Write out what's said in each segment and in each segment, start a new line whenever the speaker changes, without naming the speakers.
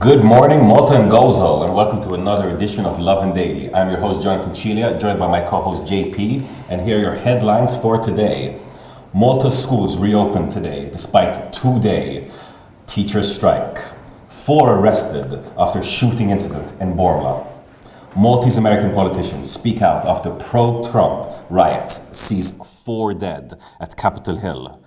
Good morning, Malta and Gozo, and welcome to another edition of Lovin Daily. I'm your host, Jonathan Chilia, joined by my co-host, JP, and here are your headlines for today. Malta's schools reopened today, despite two-day teachers' strike. 4 arrested after shooting incident in Bormla. Maltese American politicians speak out after pro-Trump riots sees 4 dead at Capitol Hill.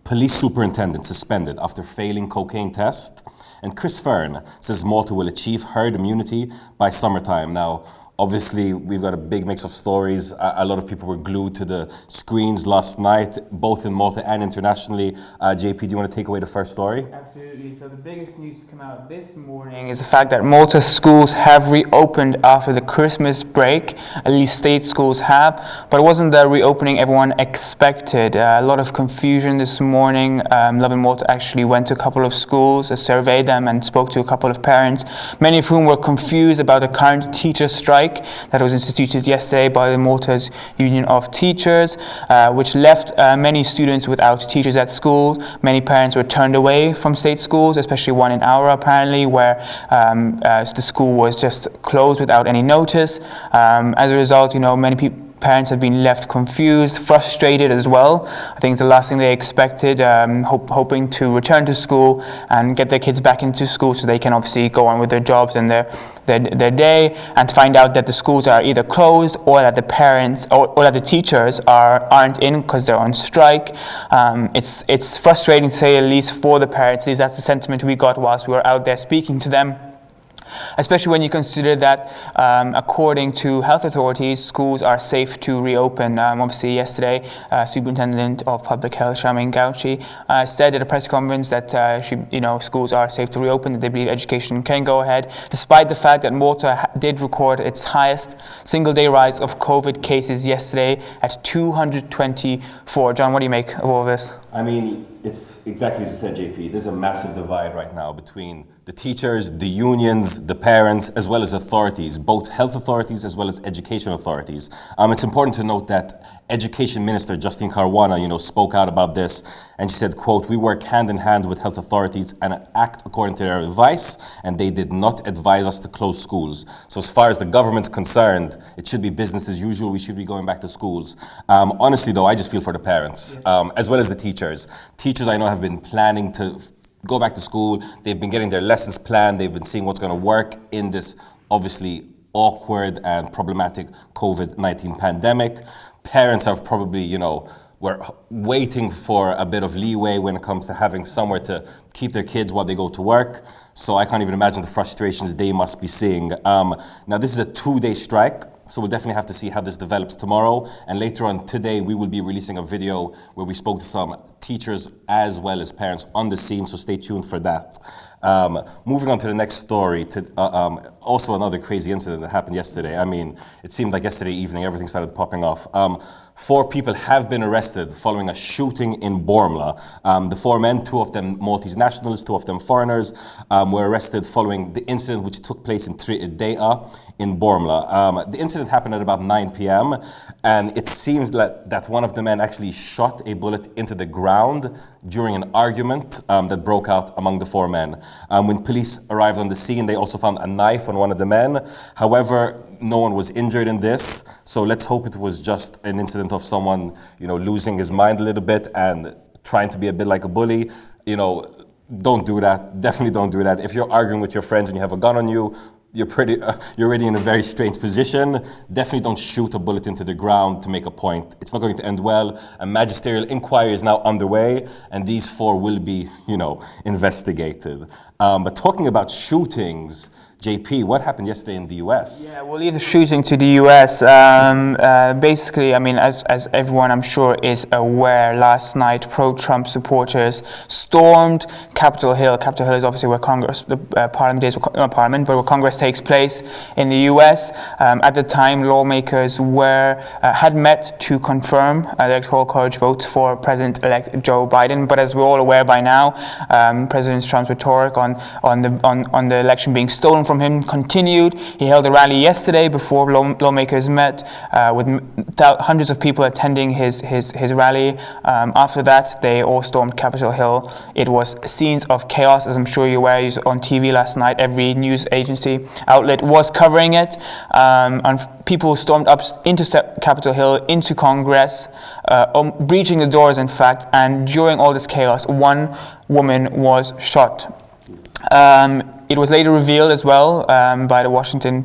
Police superintendent suspended after failing cocaine test. And Chris Fern says Malta will achieve herd immunity by summertime. Now, obviously, we've got a big mix of stories. A lot of people were glued to the screens last night, both in Malta and internationally. JP, do you want to take away the first story?
Absolutely. So the biggest news to come out this morning is the fact that Malta schools have reopened after the Christmas break. At least state schools have. But it wasn't the reopening everyone expected. A lot of confusion this morning. Lovin Malta actually went to a couple of schools, surveyed them, and spoke to a couple of parents, many of whom were confused about the current teacher strike that was instituted yesterday by the Malta's Union of Teachers, which left many students without teachers at schools. Many parents were turned away from state schools, especially one in Aura apparently, where the school was just closed without any notice. As a result, many parents have been left confused, frustrated as well. I think it's the last thing they expected, hoping to return to school and get their kids back into school so they can obviously go on with their jobs and their day, and to find out that the schools are either closed or that the parents or that the teachers aren't in because they're on strike. It's frustrating to say the least for the parents. At least that's the sentiment we got whilst we were out there speaking to them. Especially when you consider that, according to health authorities, schools are safe to reopen. Obviously, yesterday, Superintendent of Public Health, Charmaine Gauci, said at a press conference that schools are safe to reopen, that they believe education can go ahead, despite the fact that Malta did record its highest single-day rise of COVID cases yesterday at 224. John, what do you make of all this?
I mean, it's exactly as you said, JP. There's a massive divide right now between the teachers, the unions, the parents, as well as authorities, both health authorities as well as education authorities. It's important to note that Education Minister Justine Caruana, spoke out about this, and she said, quote, "We work hand in hand with health authorities and act according to their advice, and they did not advise us to close schools. So as far as the government's concerned, it should be business as usual. We should be going back to schools." Honestly, though, I just feel for the parents, as well as the teachers. Teachers I know have been planning to go back to school. They've been getting their lessons planned. They've been seeing what's going to work in this obviously awkward and problematic COVID-19 pandemic. Parents have probably, were waiting for a bit of leeway when it comes to having somewhere to keep their kids while they go to work. So I can't even imagine the frustrations they must be seeing. Now, this is a 2-day strike. So we'll definitely have to see how this develops tomorrow. And later on today, we will be releasing a video where we spoke to some teachers as well as parents on the scene, so stay tuned for that. Moving on to the next story, also another crazy incident that happened yesterday. I mean, it seemed like yesterday evening everything started popping off. 4 people have been arrested following a shooting in Bormla. The 4 men, 2 of them Maltese nationals, 2 of them foreigners, were arrested following the incident which took place in Triidea in Bormla. The incident happened at about 9 p.m. and it seems that one of the men actually shot a bullet into the ground during an argument that broke out among the 4 men. When police arrived on the scene, they also found a knife on one of the men. However, no one was injured in this, so let's hope it was just an incident of someone, losing his mind a little bit and trying to be a bit like a bully. Don't do that. Definitely don't do that. If you're arguing with your friends and you have a gun on you, you're already in a very strange position. Definitely don't shoot a bullet into the ground to make a point. It's not going to end well. A magisterial inquiry is now underway, and these 4 will be, investigated. But talking about shootings, JP, what happened yesterday in the US?
Yeah, we'll leave the shooting to the US. Basically, as everyone I'm sure is aware, last night pro-Trump supporters stormed Capitol Hill. Capitol Hill is obviously where where Congress takes place in the US. At the time, lawmakers had met to confirm the Electoral College votes for President-elect Joe Biden. But as we're all aware by now, President Trump's rhetoric on the election being stolen from him continued. He held a rally yesterday before lawmakers met with hundreds of people attending his rally. After that, they all stormed Capitol Hill. It was scenes of chaos, as I'm sure you're aware. On TV last night, every news agency outlet was covering it. And people stormed up into Capitol Hill, into Congress, breaching the doors, in fact. And during all this chaos, one woman was shot. It was later revealed as well by the Washington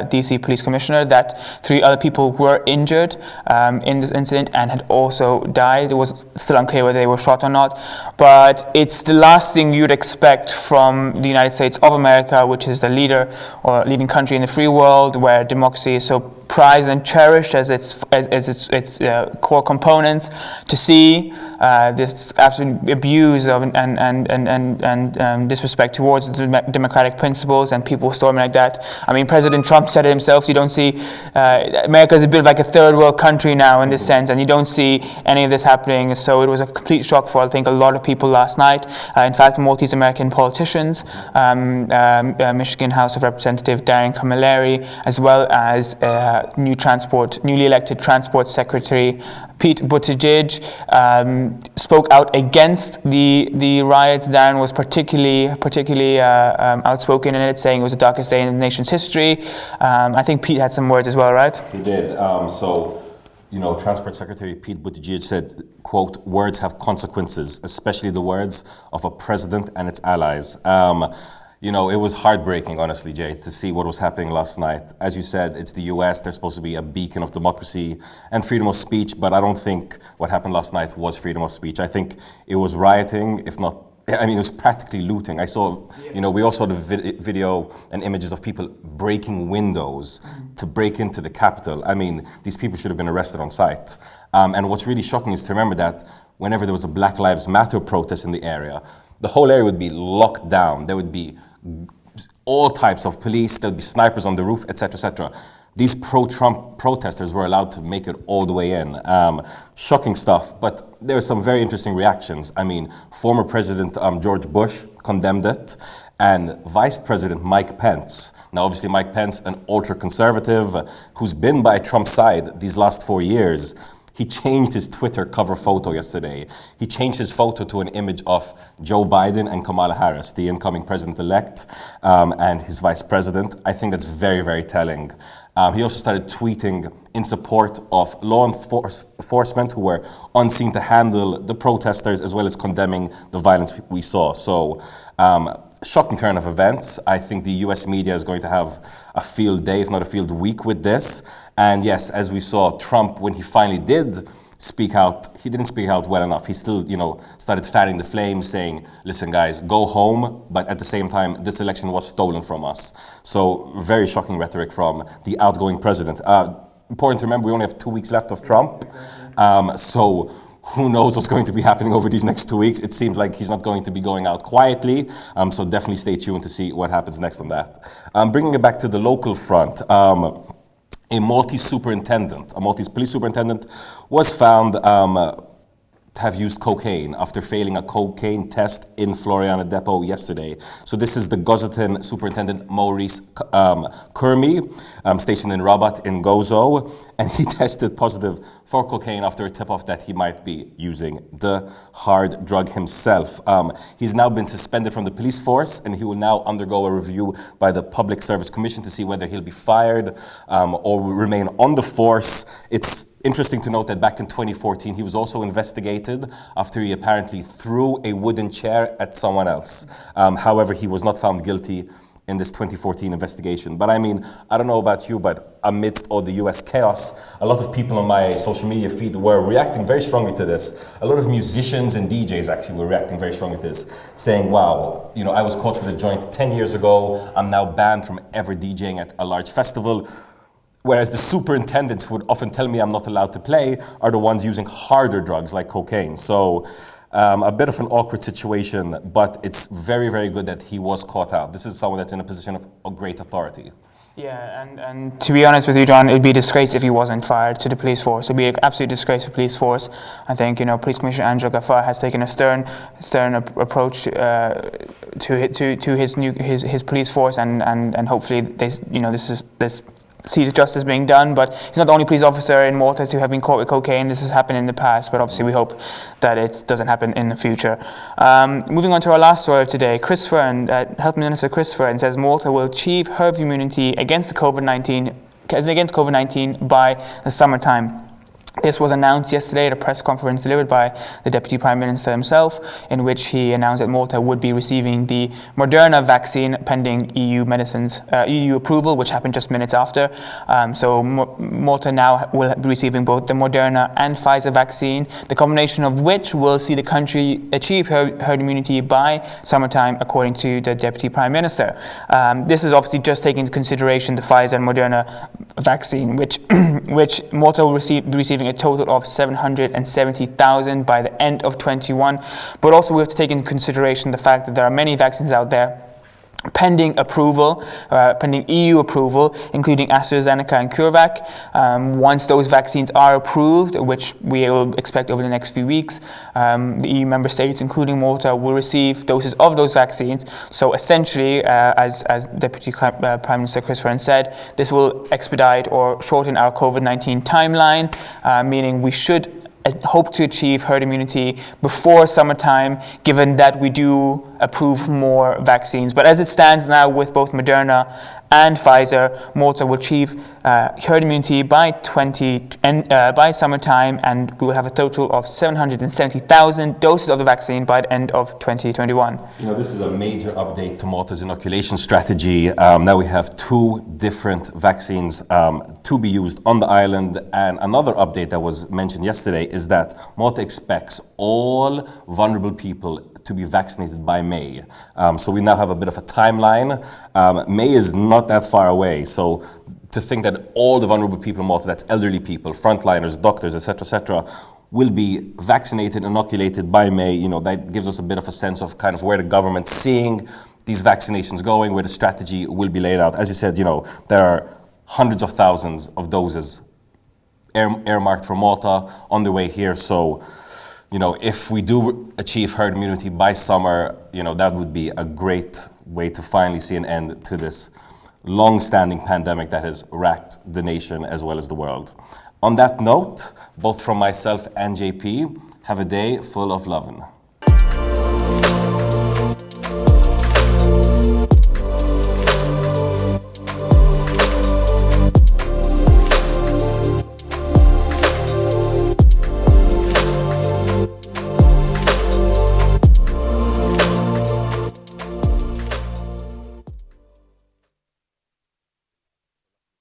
D.C. police commissioner that 3 other people were injured in this incident and had also died. It was still unclear whether they were shot or not, but it's the last thing you'd expect from the United States of America, which is the leading country in the free world, where democracy is so prized and cherished as its core component, to see this absolute abuse of and disrespect towards the democratic principles and people storming like that. I mean, President Trump said it himself. You don't see America is a bit like a third world country now in this sense, and you don't see any of this happening. So it was a complete shock for, I think, a lot of people last night. In fact, Maltese American politicians, Michigan House of Representative Darren Camilleri, as well as newly elected Transport Secretary Pete Buttigieg, spoke out against the riots. Darren was particularly outspoken in it, saying it was the darkest day in the nation's history. I think Pete had some words as well, right?
He did. Transport Secretary Pete Buttigieg said, quote, "Words have consequences, especially the words of a president and its allies." It was heartbreaking, honestly, Jay, to see what was happening last night. As you said, it's the US. They're supposed to be a beacon of democracy and freedom of speech, but I don't think what happened last night was freedom of speech. I think it was rioting, if not, it was practically looting. We all saw the video and images of people breaking windows to break into the Capitol. I mean, these people should have been arrested on sight. And what's really shocking is to remember that whenever there was a Black Lives Matter protest in the area, the whole area would be locked down. There would be all types of police, there would be snipers on the roof, etc., etc. These pro-Trump protesters were allowed to make it all the way in. Shocking stuff, but there were some very interesting reactions. I mean, former President George Bush condemned it, and Vice President Mike Pence. Now, obviously, Mike Pence, an ultra-conservative who's been by Trump's side these last 4 years, he changed his Twitter cover photo yesterday. He changed his photo to an image of Joe Biden and Kamala Harris, the incoming president-elect, and his vice president. I think that's very, very telling. He also started tweeting in support of law enforcement who were on scene to handle the protesters, as well as condemning the violence we saw. So, shocking turn of events. I think the US media is going to have a field day, if not a field week, with this. And yes, as we saw, Trump, when he finally did speak out, he didn't speak out well enough. He still, started fanning the flames, saying, listen, guys, go home. But at the same time, this election was stolen from us. So very shocking rhetoric from the outgoing president. Important to remember, we only have 2 weeks left of Trump. So who knows what's going to be happening over these next 2 weeks. It seems like he's not going to be going out quietly. So definitely stay tuned to see what happens next on that. Bringing it back to the local front. A Maltese police superintendent was found to have used cocaine after failing a cocaine test in Floriana Depot yesterday. So this is the Gozo Superintendent Maurice Kermi, stationed in Rabat in Gozo, and he tested positive for cocaine after a tip-off that he might be using the hard drug himself. He's now been suspended from the police force, and he will now undergo a review by the Public Service Commission to see whether he'll be fired or will remain on the force. It's interesting to note that back in 2014, he was also investigated after he apparently threw a wooden chair at someone else. However, he was not found guilty in this 2014 investigation. But I mean, I don't know about you, but amidst all the US chaos, a lot of people on my social media feed were reacting very strongly to this. A lot of musicians and DJs actually were reacting very strongly to this, saying, wow, I was caught with a joint 10 years ago. I'm now banned from ever DJing at a large festival. Whereas the superintendents who would often tell me I'm not allowed to play are the ones using harder drugs like cocaine. So a bit of an awkward situation, but it's very, very good that he was caught out. This is someone that's in a position of great authority.
Yeah, and to be honest with you, John, it'd be a disgrace if he wasn't fired to the police force. It'd be an absolute disgrace for police force. I think, Police Commissioner Angela Ghaffar has taken a stern approach to his police force, and hopefully this sees justice being done. But he's not the only police officer in Malta to have been caught with cocaine. This has happened in the past, but obviously we hope that it doesn't happen in the future. Moving on to our last story of today, Health Minister Chris Fearn says Malta will achieve herd immunity against COVID-19 by the summertime. This was announced yesterday at a press conference delivered by the Deputy Prime Minister himself, in which he announced that Malta would be receiving the Moderna vaccine pending EU approval, which happened just minutes after. So Malta now will be receiving both the Moderna and Pfizer vaccine, the combination of which will see the country achieve herd immunity by summertime, according to the Deputy Prime Minister. This is obviously just taking into consideration the Pfizer and Moderna vaccine, which Malta will be receiving a total of 770,000 by the end of 21. But also we have to take into consideration the fact that there are many vaccines out there pending approval, pending EU approval, including AstraZeneca and CureVac. Once those vaccines are approved, which we will expect over the next few weeks, the EU member states, including Malta, will receive doses of those vaccines. So essentially, as Deputy Prime Minister Chris Fearn said, this will expedite or shorten our COVID-19 timeline, meaning we should hope to achieve herd immunity before summertime, given that we do approve more vaccines. But as it stands now, with both Moderna and Pfizer, Malta will achieve herd immunity by summertime, and we will have a total of 770,000 doses of the vaccine by the end of 2021.
This is a major update to Malta's inoculation strategy. Now we have 2 different vaccines to be used on the island, and another update that was mentioned yesterday is that Malta expects all vulnerable people to be vaccinated by May. So we now have a bit of a timeline. May is not that far away. So to think that all the vulnerable people in Malta, that's elderly people, frontliners, doctors, etc., will be vaccinated, inoculated by May, that gives us a bit of a sense of kind of where the government's seeing these vaccinations going, where the strategy will be laid out. As you said, there are hundreds of thousands of doses earmarked for Malta on the way here. So, if we do achieve herd immunity by summer, that would be a great way to finally see an end to this long-standing pandemic that has racked the nation as well as the world. On that note, both from myself and JP, have a day full of lovin'.